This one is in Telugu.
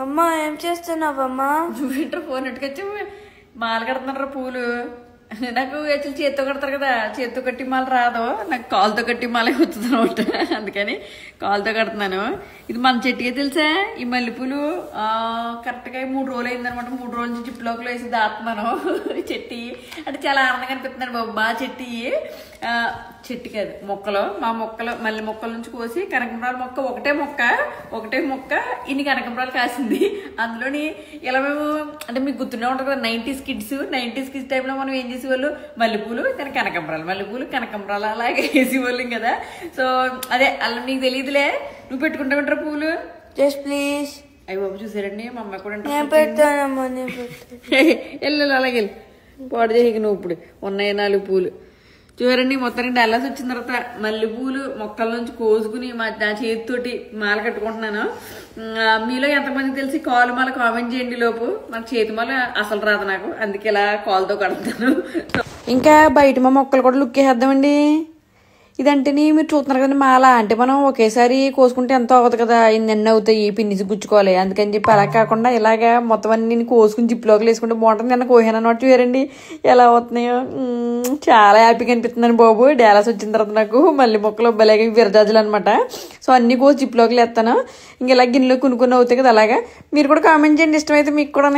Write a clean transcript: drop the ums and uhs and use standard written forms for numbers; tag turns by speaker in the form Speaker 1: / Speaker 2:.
Speaker 1: అమ్మా ఏం చేస్తున్నావమ్మా?
Speaker 2: నువ్వేంట్రా ఫోన్ ఎట్టుకొచ్చి మాల కడుతున్నారా పూలు? నాకు యాక్చువల్ చేత్తో కడతారు కదా, చేత్తో కట్టి మాల రాదు, నాకు కాలుతో కట్టి మాలే వస్తుంది అనమాట. అందుకని కాలుతో కడుతున్నాను. ఇది మన చెట్టుకే తెలుసా ఈ మల్లెపూలు. కరెక్ట్గా 3 రోజులు అయిందనమాట. 3 రోజుల నుంచి జిప్లోకి వేసి దాస్తున్నాను. చెట్టి అంటే చాలా ఆనందంగా అనిపిస్తున్నాను బాబు. బాగా చెట్టు కాదు మొక్కలు, మా మొక్కలు మల్లె మొక్కల నుంచి కోసి కనకంబరాల మొక్క ఒకటే మొక్క ఇన్ని కనకంబరాలు కాసింది. అందులోని ఇలా మేము అంటే మీకు గుర్తునే ఉంటుంది కదా 90s కిడ్స్ టైంలో మనం ఏం చేసేవాళ్ళు, మల్లెపూలు కానీ కనకంబరాలు అలాగే వేసేవాళ్ళం కదా. సో అదే అలా నీకు తెలియదులే, నువ్వు పెట్టుకుంటామంటారా పూలు?
Speaker 1: Just please.
Speaker 2: అయ్యి బాబు చూసారండి మా అమ్మాయి కూడా వెళ్ళు అలాగే పాడు చేసి నువ్వు ఇప్పుడు ఉన్నాయి 4 పూలు చూడండి. మొత్తానికి డల్లాస్ వచ్చిన తర్వాత మల్లెపూలు మొక్కల నుంచి కోసుకుని నా చేతితోటి మాల కట్టుకుంటున్నాను. మీలో ఎంతమంది తెలిసి కాలు మాల కామెంట్ చేయండి. లోపు నాకు చేతి మాల అసలు రాదు నాకు, అందుకే ఇలా కాలుతో కడుతున్నాను. ఇంకా బయట మా మొక్కలు కూడా లుక్ వేసేద్దామండి. ఇదంటేని మీరు చూస్తున్నారు కదండి మాల అంటే మనం ఒకేసారి కోసుకుంటే ఎంతో అవ్వదు కదా, ఎన్ని అవుతాయి పిన్నిసి గుచ్చుకోవాలి. అందుకని చెప్పి అలా కాకుండా ఇలాగా మొత్తం అన్ని కోసుకుని జిప్లోకి వేసుకుంటే బాగుంటుంది. నిన్న కోసాను అన్నమాట. చూడండి ఎలా అవుతున్నాయో, చాలా హ్యాపీగా అనిపిస్తుందని బాబు. డాలస్ వచ్చిన తర్వాత నాకు మళ్ళీ మొక్కలు భలేగా విరజాజులు అనమాట. సో అన్ని కోసి జిప్లోకి వేస్తాను. ఇంక ఇలా గిన్నెలో కొనుక్కొని అవుతాయి కదా. అలాగా మీరు కూడా కామెంట్ చేయండి ఇష్టమైతే మీకు కూడా.